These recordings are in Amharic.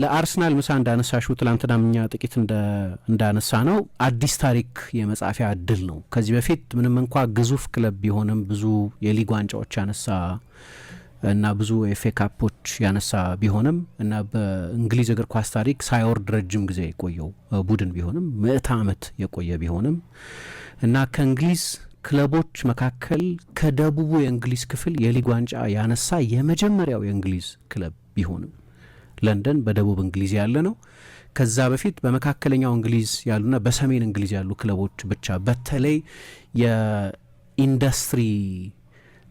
ለአርሰናል ምሳ እንዳነሳሽው ትላንትና እኛ ጥቂት እንዳነሳ ነው አዲስ ታሪክ የመጻፊያ እድል ነው። ከዚህ በፊት ምንም እንኳ ግዙፍ ክለብ ቢሆንም ብዙ የሊግ ዋንጫዎች ያነሳ እና ብዙ ኤፍኤ ካፖች ያነሳ ቢሆንም እና በእንግሊዝ እግር ኳስ ታሪክ ሳይወርድ ረጅም ጊዜ የቆየው ቡድን ቢሆንም ምዕተ ዓመት የቆየ ቢሆንም እና ከእንግሊዝ ክለቦች መካከል ከደቡቡ የእንግሊዝ ክፍል የሊግ ዋንጫ ያነሳ የመጀመሪያው የእንግሊዝ ክለብ ቢሆንም ለንደን በደቡብ እንግሊዝ ያለ ነው። ከዛ በፊት በመካከለኛው እንግሊዝ ያሉና በሰሜን እንግሊዝ ያሉ ክለቦች ብቻ በተለይ የኢንዱስትሪ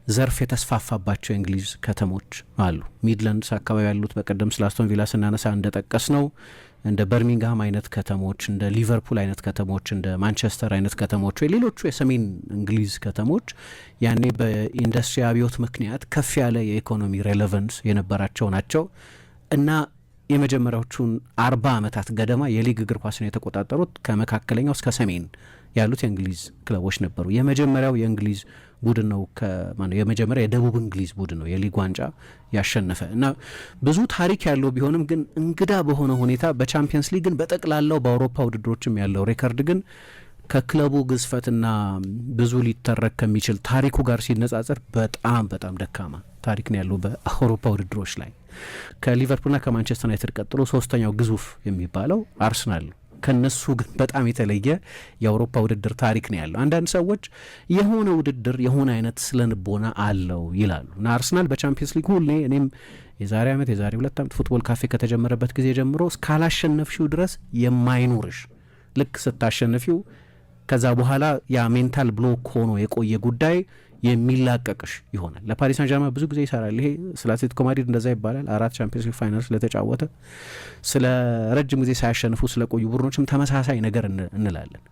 ዘርፍ የተስፋፋባቸው የእንግሊዝ ከተሞች አሉ። ሚድላንድስ አካባቢ ያሉት በቀደም ስለ አስቶን ቪላ ስናነሳ እንደጠቀስ ነው እንደ በርሚንግሃም አይነት ከተሞች፣ እንደ ሊቨርፑል አይነት ከተሞች፣ እንደ ማንቸስተር አይነት ከተሞች ወይ ሌሎቹ የሰሜን እንግሊዝ ከተሞች ያኔ በኢንዱስትሪ አብዮት ምክንያት ከፍ ያለ የኢኮኖሚ ሬሌቫንስ የነበራቸው ናቸው እና የመጀመሪያዎቹን 40 ዓመታት ገደማ የሊግ እግር ኳስን የተቆጣጠሩት ከመካከለኛው እስከ ሰሜን ያሉት የእንግሊዝ ክለቦች ነበሩ። የመጀመሪያው የእንግሊዝ ቡድን ነው የመጀመሪያ የደቡብ እንግሊዝ ቡድን ነው የሊግ ዋንጫ ያሸነፈ እና ብዙ ታሪክ ያለው ቢሆንም ግን እንግዳ በሆነ ሁኔታ በቻምፒየንስ ሊግ ግን በጠቅላላው በአውሮፓ ውድድሮችም ያለው ሬከርድ ግን ከክለቡ ግዝፈትና ብዙ ሊተረክ ከሚችል ታሪኩ ጋር ሲነጻጸር በጣም በጣም ደካማ ታሪክ ነው ያለው በአውሮፓ ውድድሮች ላይ። ከሊቨርፑልና ከማንቸስተር ዩናይትድ ቀጥሎ ሶስተኛው ግዙፍ የሚባለው አርሰናል ነው። ከነሱ ግን በጣም የተለየ የአውሮፓ ውድድር ታሪክ ነው ያለው። አንዳንድ ሰዎች የሆነ ውድድር የሆነ አይነት ስለንቦና አለው ይላሉ እና አርሰናል በቻምፒየንስ ሊግ ሁሌ እኔም የዛሬ ዓመት የዛሬ 2 ዓመት ፉትቦል ካፌ ከተጀመረበት ጊዜ ጀምሮ እስካላሸነፍሽው ድረስ የማይኖርሽ ልክ ስታሸነፊው ከዛ በኋላ ያ ሜንታል ብሎክ ሆኖ የቆየ ጉዳይ የሚላቀቅሽ ይሆናል። ለፓሪስ ሳን ጀርመን ብዙ ጊዜ ይሰራል ይሄ። ስለ አትሌቲኮ ማድሪድ እንደዛ ይባላል። 4 ቻምፒየንስ ሊግ ፋይናል ስለተጫወተ ስለ ረጅም ጊዜ ሳያሸንፉ ስለቆዩ ቡድኖችም ተመሳሳይ ነገር እንላለን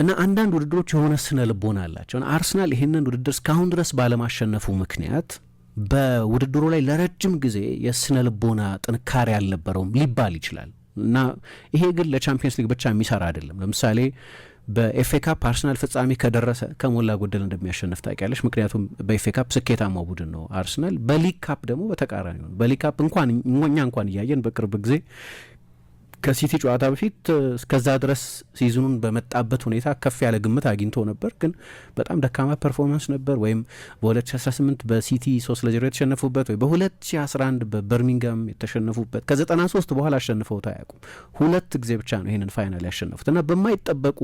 እና አንዳንድ ውድድሮች የሆነ ስነ ልቦና አላቸው። አርሰናል ይህንን ውድድር እስካሁን ድረስ ባለማሸነፉ ምክንያት በውድድሩ ላይ ለረጅም ጊዜ የስነ ልቦና ጥንካሬ አልነበረውም ሊባል ይችላል እና ይሄ ግን ለቻምፒየንስ ሊግ ብቻ የሚሰራ አይደለም። ለምሳሌ በኤፍኤ ካፕ አርሰናል ፍጻሜ ከደረሰ ከሞላ ጎደል እንደሚያሸንፍ ታውቂያለሽ። ምክንያቱም በኤፍኤ ካፕ ስኬታማው ቡድን ነው አርሰናል። በሊግ ካፕ ደግሞ በተቃራኒ ነው። በሊግ ካፕ እንኳን እያየን በቅርብ ጊዜ ከሲቲ ጨዋታ በፊት እስከዛ ድረስ ሲዝኑን በመጣበት ሁኔታ ከፍ ያለ ግምት አግኝቶ ነበር፣ ግን በጣም ደካማ ፐርፎርማንስ ነበር። ወይም በ2018 በሲቲ 3-0 የተሸነፉበት ወይ በ2011 በበርሚንግሃም የተሸነፉበት ከ93 በኋላ አሸንፈውት አያውቁም። 2 ጊዜ ብቻ ነው ይህንን ፋይናል ያሸነፉት እና በማይጠበቁ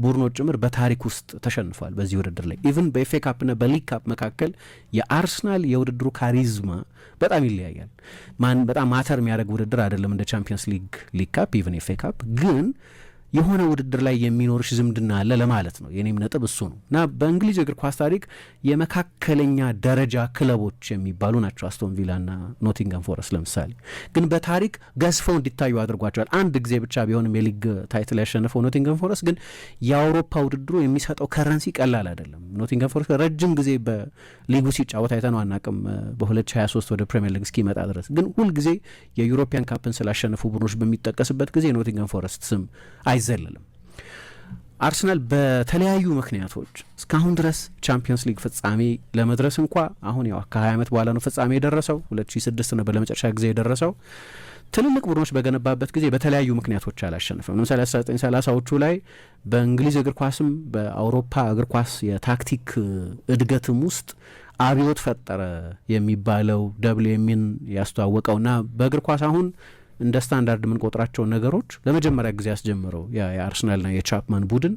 ቡድኖች ጭምር በታሪክ ውስጥ ተሸንፏል በዚህ ውድድር ላይ። ኢቭን በኤፍኤ ካፕና በሊግ ካፕ መካከል የአርሰናል የውድድሩ ካሪዝማ በጣም ይለያያል። በጣም ማተር የሚያደርግ ውድድር አይደለም እንደ ቻምፒየንስ ሊግ ካፕ ኢቭን ኤፍኤ ካፕ፣ ግን የሆነ ውድድር ላይ የሚኖርሽ ዝምድና አለ ለማለት ነው። የኔም ነጥብ እሱ ነው እና በእንግሊዝ እግር ኳስ ታሪክ የመካከለኛ ደረጃ ክለቦች የሚባሉ ናቸው አስቶን ቪላና ኖቲንገም ፎረስት ለምሳሌ፣ ግን በታሪክ ገዝፈው እንዲታዩ አድርጓቸዋል። አንድ ጊዜ ብቻ ቢሆንም የሊግ ታይትል ያሸነፈው ኖቲንገም ፎረስት ግን የአውሮፓ ውድድሩ የሚሰጠው ከረንሲ ቀላል አይደለም። ኖቲንገም ፎረስት ረጅም ጊዜ በሊጉ ሲጫወት አይተነው አናውቅም በ2023 ወደ ፕሪሚየር ሊግ እስኪመጣ ድረስ። ግን ሁልጊዜ የዩሮፒያን ካፕን ስላሸነፉ ቡድኖች በሚጠቀስበት ጊዜ ኖቲንገም ፎረስት ስም አይዘልልም። አርሰናል በተለያዩ ምክንያቶች እስካሁን ድረስ ቻምፒየንስ ሊግ ፍጻሜ ለመድረስ እንኳ አሁን ያው ከ20 ዓመት በኋላ ነው ፍጻሜ የደረሰው። 2006 ነበር ለመጨረሻ ጊዜ የደረሰው። ትልልቅ ቡድኖች በገነባበት ጊዜ በተለያዩ ምክንያቶች አላሸነፈም። ለምሳሌ 1930ዎቹ ላይ በእንግሊዝ እግር ኳስም በአውሮፓ እግር ኳስ የታክቲክ እድገትም ውስጥ አብዮት ፈጠረ የሚባለው ደብሊው ያስተዋወቀውና በእግር ኳስ አሁን እንደ ስታንዳርድ የምንቆጥራቸውን ነገሮች ለመጀመሪያ ጊዜ ያስጀምረው የአርሰናልና የቻፕማን ቡድን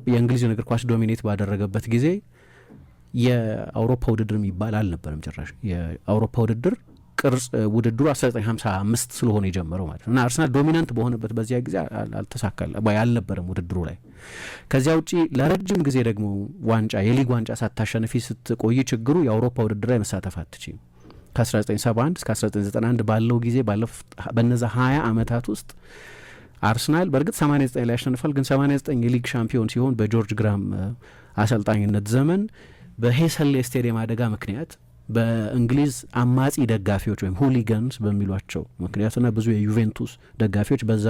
የእንግሊዝን እግር ኳስ ዶሚኔት ባደረገበት ጊዜ የአውሮፓ ውድድር የሚባል አልነበረም ጭራሽ። የአውሮፓ ውድድር ቅርጽ ውድድሩ 1955 ስለሆነ የጀመረው ማለት ነው እና አርሰናል ዶሚናንት በሆነበት በዚያ ጊዜ አልነበረም ውድድሩ ላይ። ከዚያ ውጪ ለረጅም ጊዜ ደግሞ የሊግ ዋንጫ ሳታሸንፊ ስትቆይ ችግሩ የአውሮፓ ውድድር ላይ መሳተፍ አትችይም። ከ1971 እስከ 1991 ባለው ጊዜ በነዛ 20 ዓመታት ውስጥ አርሰናል በእርግጥ 89 ላይ ያሸንፋል፣ ግን 89 የሊግ ሻምፒዮን ሲሆን በጆርጅ ግራም አሰልጣኝነት ዘመን በሄሰሌ ስቴዲየም አደጋ ምክንያት በእንግሊዝ አማጺ ደጋፊዎች ወይም ሁሊጋንስ በሚሏቸው ምክንያትና ብዙ የዩቬንቱስ ደጋፊዎች በዛ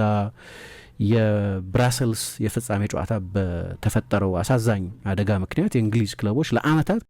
የብራሰልስ የፍጻሜ ጨዋታ በተፈጠረው አሳዛኝ አደጋ ምክንያት የእንግሊዝ ክለቦች ለአመታት